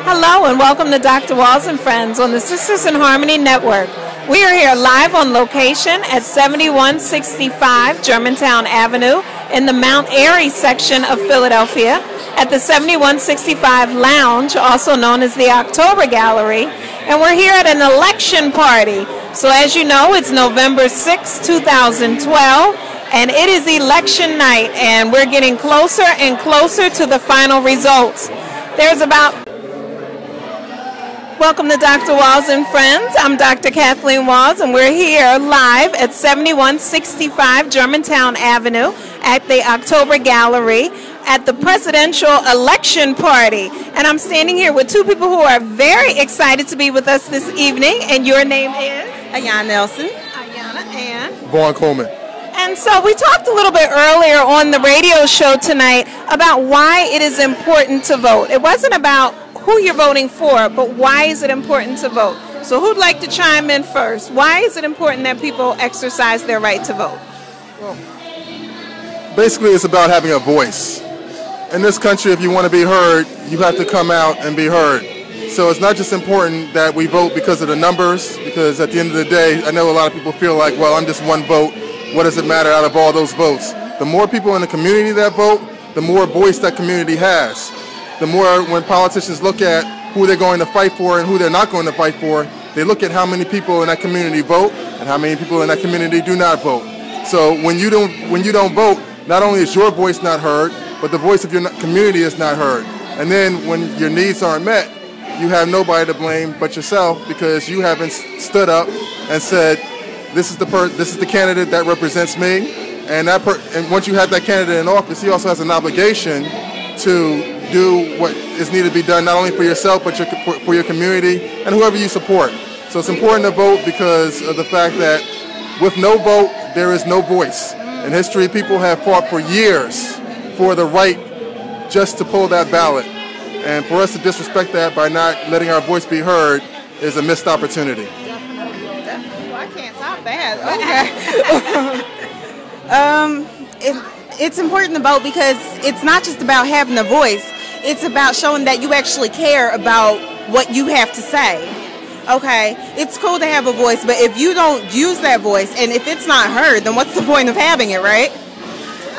Hello and welcome to Dr. Walls and Friends on the Sisters in Harmony Network. We are here live on location at 7165 Germantown Avenue in the Mount Airy section of Philadelphia at the 7165 Lounge, also known as the October Gallery, and we're here at an election party. So as you know, it's November 6, 2012, and it is election night, and we're getting closer and closer to the final results. Welcome to Dr. Walls and Friends. I'm Dr. Kathleen Walls, and we're here live at 7165 Germantown Avenue at the October Gallery at the presidential election party. And I'm standing here with two people who are very excited to be with us this evening. And your name is? Ayana Nelson. Ayana and? Vaughn Coleman. And so we talked a little bit earlier on the radio show tonight about why it is important to vote. It wasn't about who you're voting for, but why is it important to vote? So who'd like to chime in first? Why is it important that people exercise their right to vote? Well, basically it's about having a voice. In this country, if you want to be heard, you have to come out and be heard. So it's not just important that we vote because of the numbers, because at the end of the day, I know a lot of people feel like, well, I'm just one vote. What does it matter out of all those votes? The more people in the community that vote, the more voice that community has. The more when politicians look at who they're going to fight for and who they're not going to fight for, they look at how many people in that community vote and how many people in that community do not vote. So when you don't vote, not only is your voice not heard, but the voice of your community is not heard. And then when your needs aren't met, you have nobody to blame but yourself because you haven't stood up and said, this is the candidate that represents me. And and once you have that candidate in office, he also has an obligation to do what is needed to be done, not only for yourself, but for your community and whoever you support. So it's important to vote because of the fact that with no vote, there is no voice. In history, people have fought for years for the right just to pull that ballot. And for us to disrespect that by not letting our voice be heard is a missed opportunity. Definitely. Well, I can't top that. Okay. It's important to vote because it's not just about having a voice. It's about showing that you actually care about what you have to say. Okay, it's cool to have a voice, but if you don't use that voice and if it's not heard, then what's the point of having it, right?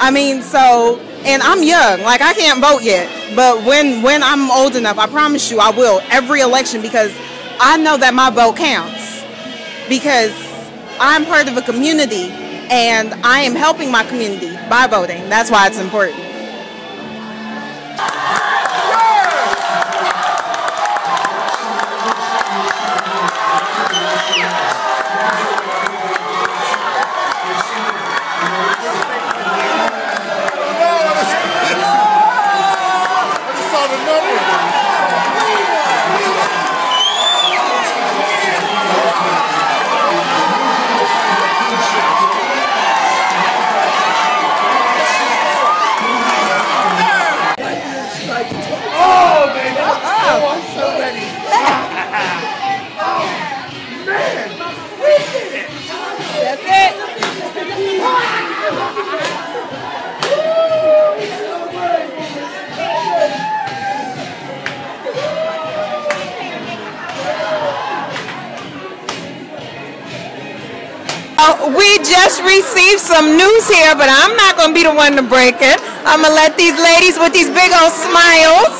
I mean, and I'm young, like I can't vote yet, but when I'm old enough, I promise you I will every election because I know that my vote counts because I'm part of a community and I am helping my community by voting. That's why it's important. We just received some news here, but I'm not going to be the one to break it. I'm going to let these ladies with these big old smiles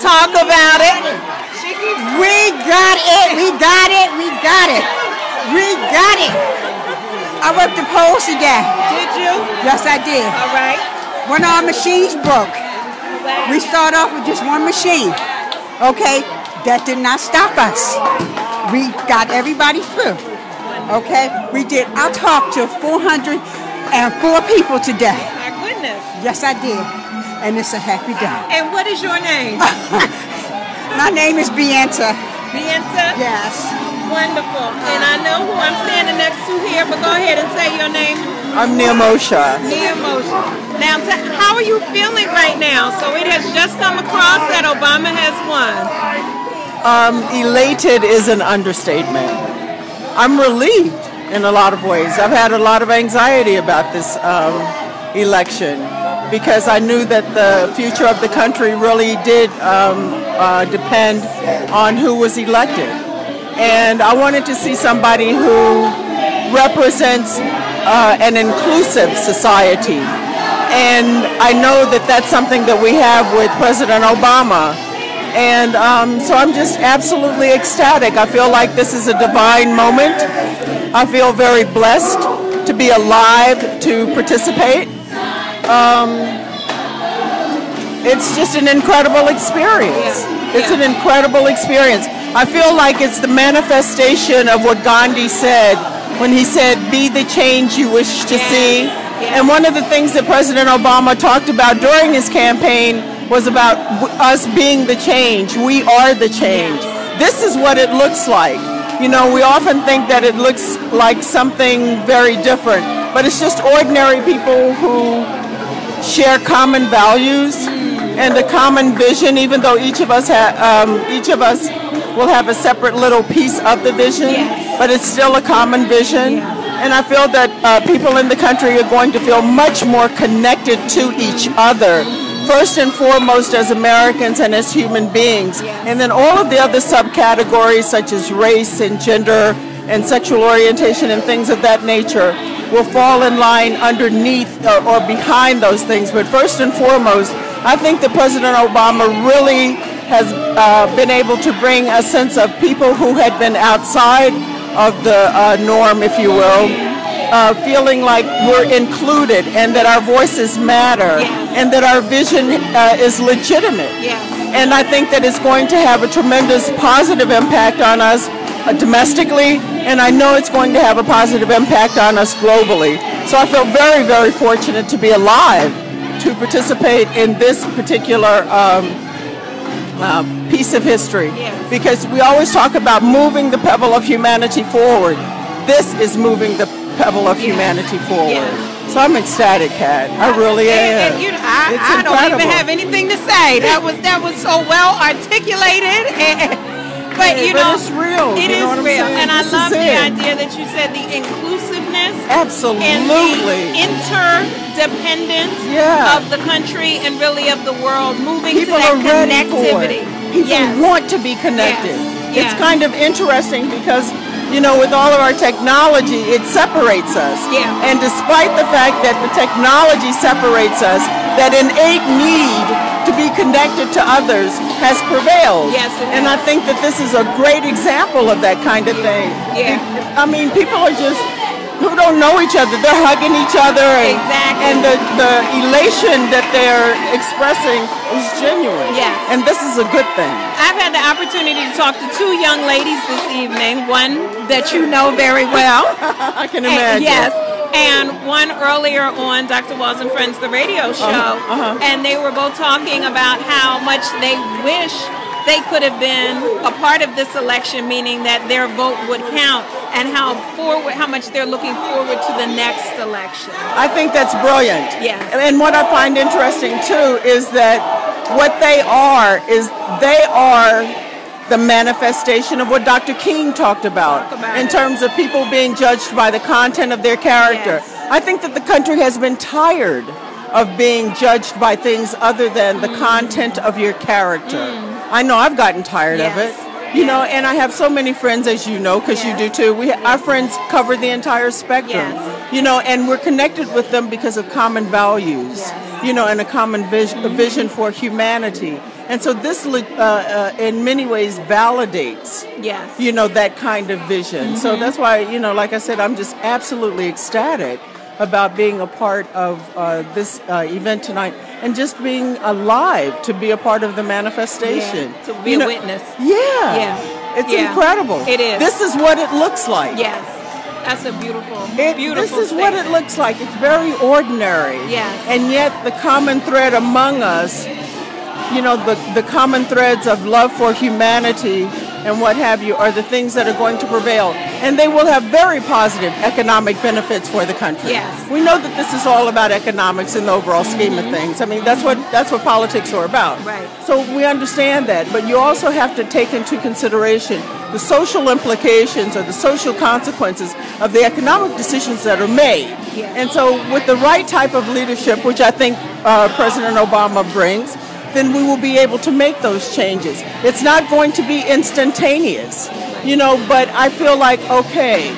talk about it. We got it. We got it. We got it. We got it. I worked the polls today. Did you? Yes, I did. All right. One of our machines broke. We started off with just one machine. Okay, that did not stop us. We got everybody through. Okay, I talked to 404 people today. My goodness. Yes, I did. And it's a happy day. And what is your name? My name is Bienta. Bienta? Yes. Wonderful. And I know who I'm standing next to here, but go ahead and say your name. I'm Nia Mosha. Nia Mosha. Now, how are you feeling right now? So it has just come across that Obama has won. Elated is an understatement. I'm relieved in a lot of ways. I've had a lot of anxiety about this election. because I knew that the future of the country really did depend on who was elected. And I wanted to see somebody who represents an inclusive society. And I know that that's something that we have with President Obama. And so I'm just absolutely ecstatic. I feel like this is a divine moment. I feel very blessed to be alive to participate. It's just an incredible experience. It's an incredible experience. I feel like it's the manifestation of what Gandhi said when he said, "Be the change you wish to see." And one of the things that President Obama talked about during his campaign was about us being the change. We are the change. This is what it looks like. You know, we often think that it looks like something very different, but it's just ordinary people who share common values and a common vision, even though each of us will have a separate little piece of the vision, but it's still a common vision. And I feel that people in the country are going to feel much more connected to each other, first and foremost as Americans and as human beings. And then all of the other subcategories such as race and gender and sexual orientation and things of that nature will fall in line underneath or behind those things. But first and foremost, I think that President Obama really has been able to bring a sense of people who had been outside of the norm, if you will, feeling like we're included and that our voices matter and that our vision is legitimate. And I think that it's going to have a tremendous positive impact on us domestically, and I know it's going to have a positive impact on us globally. So I feel very, very fortunate to be alive to participate in this particular piece of history, because we always talk about moving the pebble of humanity forward. This is moving the pebble of humanity forward. So I'm ecstatic, Kat. I really am. And I don't even have anything to say. That was so well articulated. But you know, it's real. It is real, and I love the idea that you said the inclusiveness, absolutely, and the interdependence of the country and really of the world, moving people to that are connectivity. People want to be connected. It's kind of interesting because, you know, with all of our technology, it separates us. And despite the fact that the technology separates us, that innate need to be connected to others has prevailed. And I think that this is a great example of that kind of thing. I mean, people are just, who don't know each other, they're hugging each other, and the elation that they're expressing is genuine. And this is a good thing. I've had the opportunity to talk to two young ladies this evening, one that you know very well. I can imagine. And one earlier on Dr. Walls and Friends, the radio show, and they were both talking about how much they wish they could have been a part of this election, meaning that their vote would count, and how much they're looking forward to the next election. I think that's brilliant. And what I find interesting too is that what they are the manifestation of what Dr. King talked about in terms of people being judged by the content of their character. I think that the country has been tired of being judged by things other than the content of your character. I know I've gotten tired of it. You know, and I have so many friends, as you know, because you do too. Our friends cover the entire spectrum, you know, and we're connected with them because of common values, you know, and a common vision for humanity. And so this, in many ways, validates, you know, that kind of vision. So that's why, you know, like I said, I'm just absolutely ecstatic about being a part of this event tonight and just being alive to be a part of the manifestation. To be a witness. It's incredible. It is. This is what it looks like. That's a beautiful This is statement. what it looks like. It's very ordinary. And yet the common thread among us, you know, the common threads of love for humanity and what have you are the things that are going to prevail. And they will have very positive economic benefits for the country. Yes. We know that this is all about economics in the overall scheme of things. I mean, that's what politics are about. Right. So we understand that, but you also have to take into consideration the social implications or the social consequences of the economic decisions that are made. Yeah. And so with the right type of leadership, which I think President Obama brings, then we will be able to make those changes. It's not going to be instantaneous, but I feel like, okay,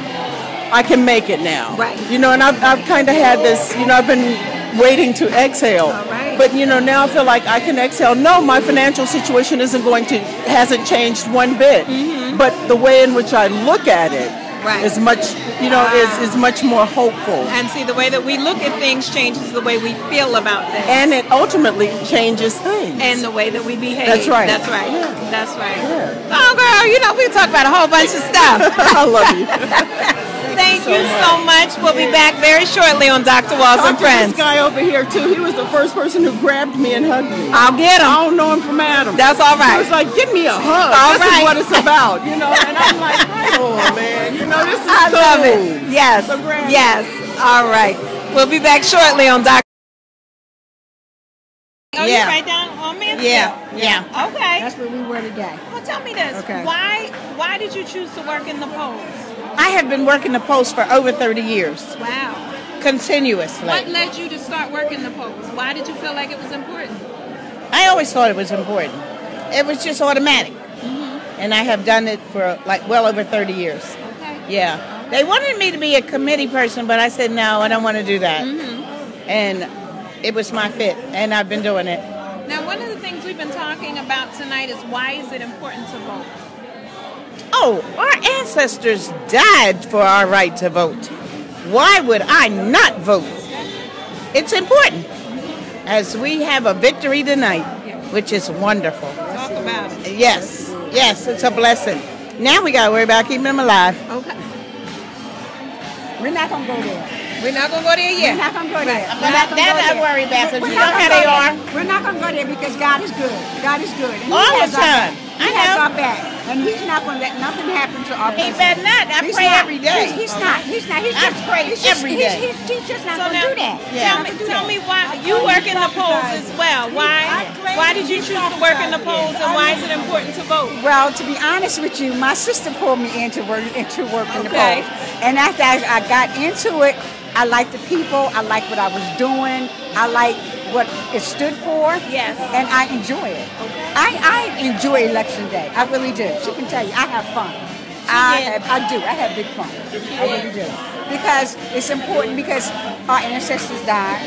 I can make it now. Right. And I've kind of had this, I've been waiting to exhale. All right. But, now I feel like I can exhale. No, my financial situation hasn't changed one bit. Mm-hmm. But the way in which I look at it Right. is much, is much more hopeful. And see, the way that we look at things changes the way we feel about things. And it ultimately changes things. And the way that we behave. That's right. That's right. Yeah. That's right. Yeah. Oh, girl, we talk about a whole bunch of stuff. I love you. Thank you so much. We'll be back very shortly on Dr. Walls and Friends. This guy over here, too, he was the first person who grabbed me and hugged me. I'll get him. I don't know him from Adam. That's all right. He was like, give me a hug. All this right. is what it's about, And I'm like, oh, man, this is I cool. love it. Yes. So grand. Yes. All right. We'll be back shortly on Dr. Oh, Yeah. you right down on Mansfield? Yeah. Okay. That's where we were today. Well, tell me this. Okay. Why did you choose to work in the polls? I have been working the post for over 30 years, Wow. continuously. What led you to start working the polls? Why did you feel like it was important? I always thought it was important. It was just automatic. Mm-hmm. And I have done it for well over 30 years. Okay. Yeah. They wanted me to be a committee person, but I said, no, I don't want to do that. Mm-hmm. And it was my fit, and I've been doing it. Now, one of the things we've been talking about tonight is why is it important to vote? Oh, our ancestors died for our right to vote. Why would I not vote? It's important. As we have a victory tonight, which is wonderful. Talk about it. Yes, it's a blessing. Now we got to worry about keeping them alive. Okay. We're not going to go there. We're not going to go there yet. We're not going to go there. That I worry about, because We're you know not how gonna they go are. there. We're not going to go there because God is good. God is good. And He All has the our time. back. I He has know. our back. And He's not going to let nothing happen to our He president. better not. I He's pray not. every day. He's not. He's not. He's I just, pray he's just, every day. He's just not So going to now, do that. tell me why you work in the polls as well. Why did you choose to work in the polls, and why is it important to vote? Well, to be honest with you, my sister pulled me into work in the Okay. polls. And after I got into it, I liked the people. I liked what I was doing. I liked what it stood for. Yes. And I enjoy it. Okay. I enjoy election day. I really do. She can tell you, I have fun. I do. I have big fun. I really do. Because it's important because our ancestors died.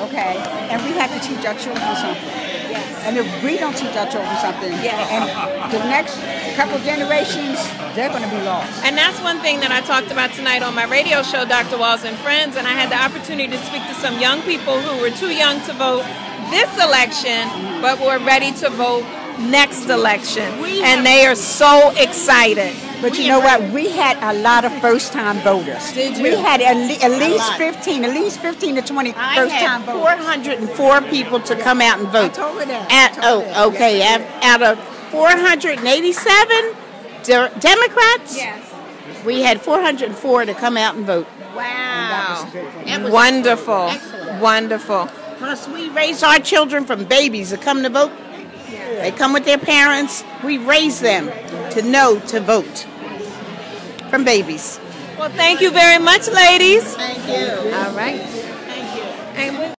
Okay. And we have to teach our children something. Yes. And if we don't teach our children something, Yes. and the next couple generations, they're going to be lost. And that's one thing that I talked about tonight on my radio show, Dr. Walls and Friends, and I had the opportunity to speak to some young people who were too young to vote this election, but were ready to vote next election. And they are so excited. But you know what? We had a lot of first-time voters. Did you? We had at least lot. 15 to 20 I first-time had voters. 404 people to come out and vote. I told her that. Okay. Out of 487 Democrats, Yes. we had 404 to come out and vote. Wow. That was Wonderful. excellent. Wonderful. Plus, we raised our children from babies to come to vote. They come with their parents. We raise them to know to vote from babies. Well, thank you very much, ladies. Thank you. All right. Thank you. And we